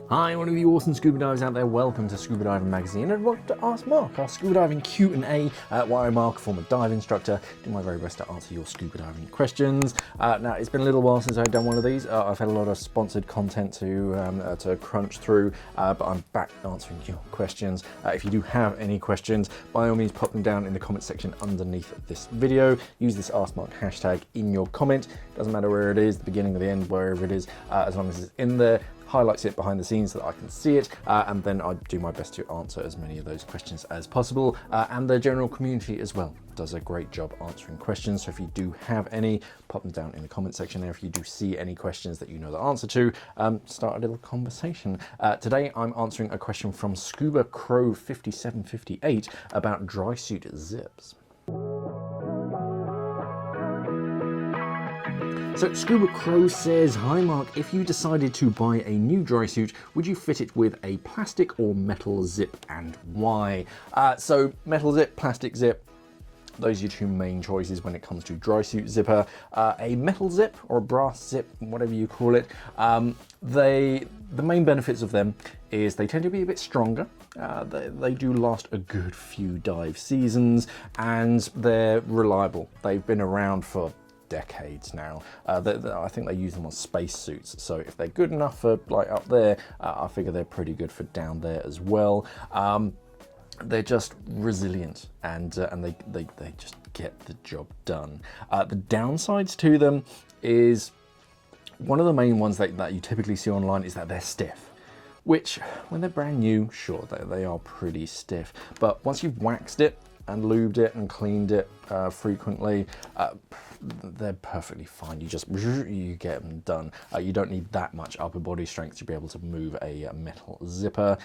Hi, one of you awesome scuba divers out there. Welcome to Scuba Diving Magazine, and welcome to Ask Mark, our scuba diving Q&A, where I, Mark, a former dive instructor, do my very best to answer your scuba diving questions. Now, it's been a little while since I've done one of these. I've had a lot of sponsored content to crunch through, but I'm back answering your questions. If you do have any questions, by all means, pop them down in the comment section underneath this video. Use this Ask Mark hashtag in your comment. Doesn't matter where it is, the beginning or the end, wherever it is, as long as it's in there. Highlights it behind the scenes so that I can see it, and then I do my best to answer as many of those questions as possible. And the general community as well does a great job answering questions. So if you do have any, pop them down in the comment section there. If you do see any questions that you know the answer to, start a little conversation. Today I'm answering a question from Scuba Crow 5758 about dry suit zips. So Scuba Crow says, hi Mark, if you decided to buy a new dry suit, would you fit it with a plastic or metal zip, and why? So metal zip, plastic zip, those are your two main choices when it comes to dry suit zipper. A metal zip or a brass zip, whatever you call it, the main benefits of them is they tend to be a bit stronger. They do last a good few dive seasons, and they're reliable. They've been around for decades now. I think they use them on space suits, so if they're good enough for like up there, I figure they're pretty good for down there as well. They're just resilient, and they just get the job done. The downsides to them is, one of the main ones that you typically see online is that they're stiff, which when they're brand new, sure, they are pretty stiff, but once you've waxed it and lubed it and cleaned it frequently, they're perfectly fine. You get them done. You don't need that much upper body strength to be able to move a metal zipper.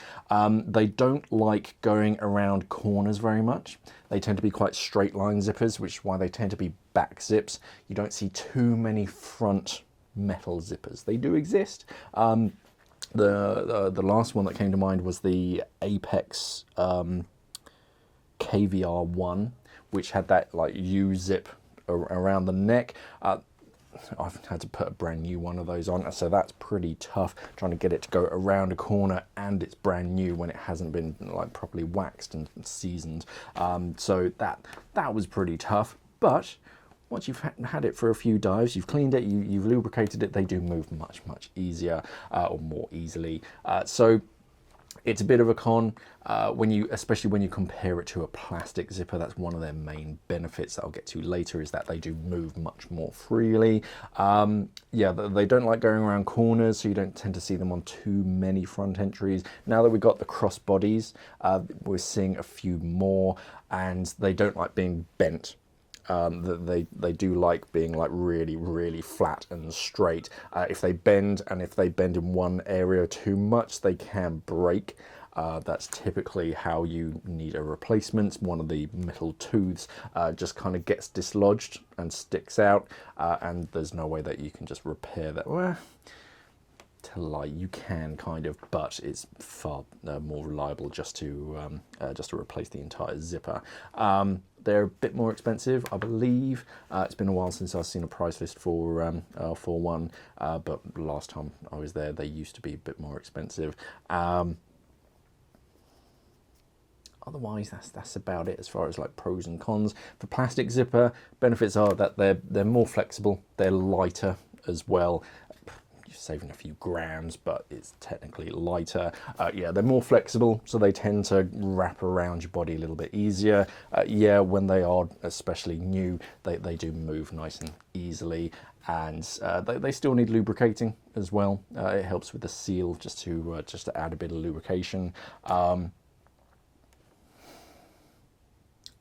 They don't like going around corners very much. They tend to be quite straight line zippers, which is why they tend to be back zips. You don't see too many front metal zippers. They do exist. The last one that came to mind was the Apex KVR1, which had that like U-zip around the neck. I've had to put a brand new one of those on, so that's pretty tough, trying to get it to go around a corner and it's brand new when it hasn't been like properly waxed and seasoned. So that was pretty tough, but once you've had it for a few dives, you've cleaned it, you've lubricated it, they do move much easier, or more easily. So it's a bit of a con, especially when you compare it to a plastic zipper. That's one of their main benefits that I'll get to later, is that they do move much more freely. Yeah, they don't like going around corners, so you don't tend to see them on too many front entries. Now that we've got the cross bodies, we're seeing a few more, and they don't like being bent. They do like being like really flat and straight. If they bend in one area too much, they can break. That's typically how you need a replacement. One of the metal tooths just kind of gets dislodged and sticks out, and there's no way that you can just repair that. Well, to lie, you can kind of, but it's far more reliable just to replace the entire zipper. They're a bit more expensive, I believe. It's been a while since I've seen a price list for one, but last time I was there, they used to be a bit more expensive. Otherwise, that's about it as far as like pros and cons. For plastic zipper, benefits are that they're more flexible, they're lighter as well. You're saving a few grams, but it's technically lighter. Yeah, they're more flexible, so they tend to wrap around your body a little bit easier. Yeah, when they are especially new, they do move nice and easily, and they still need lubricating as well. It helps with the seal just to add a bit of lubrication.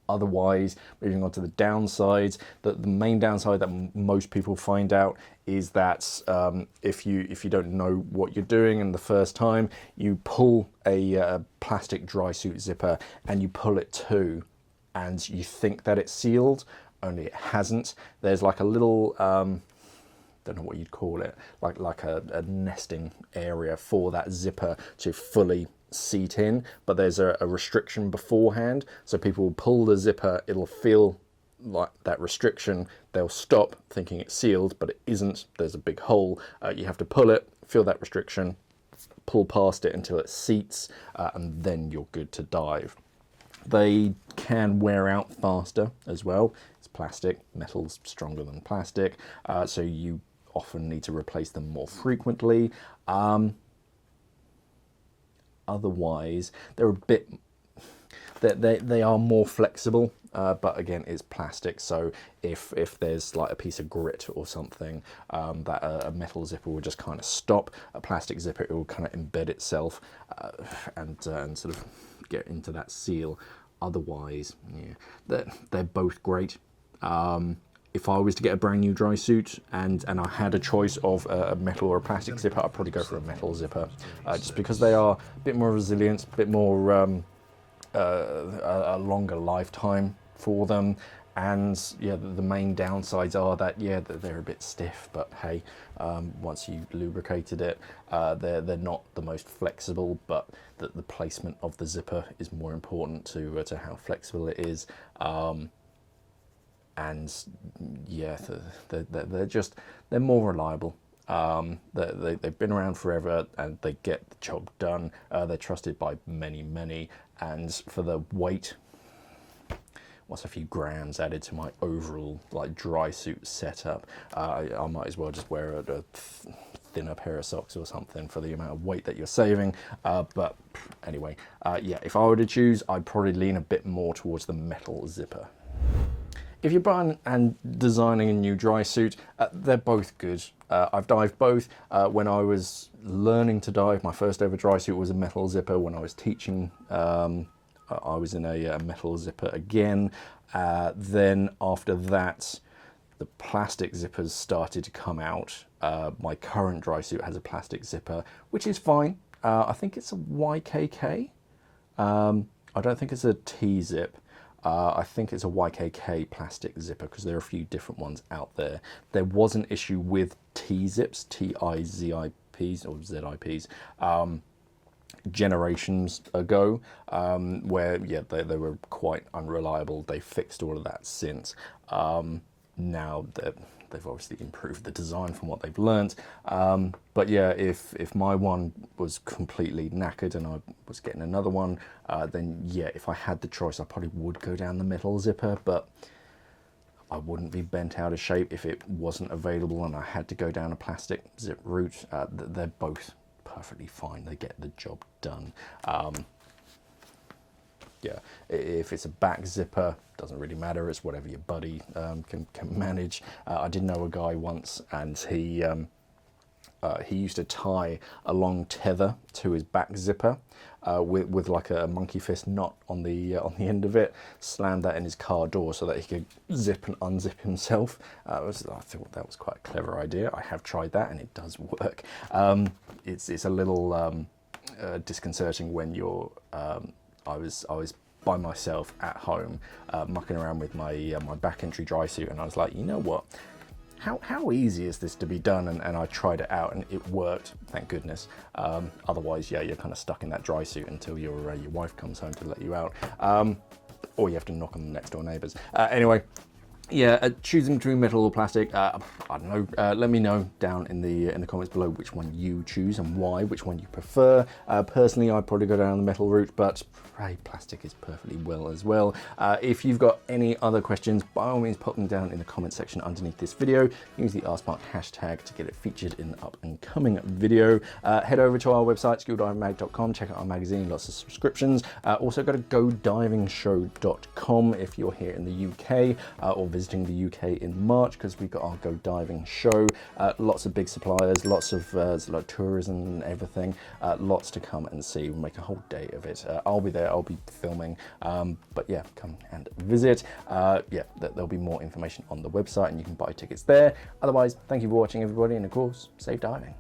Otherwise, moving on to the downsides, the main downside that most people find out is that if you don't know what you're doing and the first time you pull a plastic dry suit zipper and you pull it to, and you think that it's sealed, only it hasn't. There's like a little don't know what you'd call it, like a nesting area for that zipper to fully seat in, but there's a restriction beforehand, so people will pull the zipper, it'll feel like that restriction, they'll stop thinking it's sealed, but it isn't. There's a big hole, you have to pull it, feel that restriction, pull past it until it seats, and then you're good to dive. They can wear out faster as well. It's plastic, metal's stronger than plastic, so you often need to replace them more frequently. Otherwise, they're a bit, they are more flexible, but again, it's plastic. So if there's like a piece of grit or something, that a metal zipper will just kind of stop. A plastic zipper, it will kind of embed itself and sort of get into that seal. Otherwise, yeah, they're both great. If I was to get a brand new dry suit and I had a choice of a metal or a plastic zipper, I'd probably go for a metal zipper, just because they are a bit more resilient, a bit more a longer lifetime for them. And yeah, the main downsides are that, yeah, they're a bit stiff, but hey, once you lubricated it, they're not the most flexible, but the placement of the zipper is more important to how flexible it is. And yeah, they're more reliable. They've been around forever and they get the job done. They're trusted by many, and for the weight, what's a few grams added to my overall like dry suit setup, I might as well just wear a thinner pair of socks or something for the amount of weight that you're saving. But anyway, yeah, if I were to choose, I'd probably lean a bit more towards the metal zipper. If you're buying and designing a new dry suit, they're both good. I've dived both. When I was learning to dive, my first ever dry suit was a metal zipper. When I was teaching, I was in a metal zipper again. Then after that, the plastic zippers started to come out. My current dry suit has a plastic zipper, which is fine. I think it's a YKK. I don't think it's a T-zip. I think it's a YKK plastic zipper because there are a few different ones out there. There was an issue with T-zips, T-I-Z-I-Ps or Z-I-Ps, generations ago, where yeah, they were quite unreliable. They fixed all of that since. Now they've obviously improved the design from what they've learned. But yeah, if my one was completely knackered and I was getting another one, then yeah, if I had the choice, I probably would go down the metal zipper, but I wouldn't be bent out of shape if it wasn't available and I had to go down a plastic zip route. They're both perfectly fine. They get the job done. Yeah, if it's a back zipper, doesn't really matter. It's whatever your buddy can manage. I did know a guy once, and he used to tie a long tether to his back zipper with like a monkey fist knot on the end of it. Slammed that in his car door so that he could zip and unzip himself. I thought that was quite a clever idea. I have tried that, and it does work. It's a little disconcerting when you're. I was by myself at home, mucking around with my my back entry dry suit, and I was like, you know what? How easy is this to be done? And I tried it out, and it worked. Thank goodness. Otherwise, yeah, you're kind of stuck in that dry suit until your wife comes home to let you out, or you have to knock on the next door neighbours. Anyway. Yeah, choosing between metal or plastic, I don't know. Let me know down in the comments below which one you choose and why, which one you prefer. Personally, I'd probably go down the metal route, but hey, plastic is perfectly well as well. If you've got any other questions, by all means pop them down in the comment section underneath this video. Use the AskMark hashtag to get it featured in the up and coming video. Head over to our website, scubadivingmag.com, check out our magazine, lots of subscriptions. Also go to godivingshow.com if you're here in the UK, or visiting the UK in March, because we've got our Go Diving show. Lots of big suppliers, lots of like tourism and everything. Lots to come and see. We'll make a whole day of it. I'll be there, I'll be filming, but yeah, come and visit. Yeah, there'll be more information on the website and you can buy tickets there. Otherwise, thank you for watching everybody, and of course, safe diving.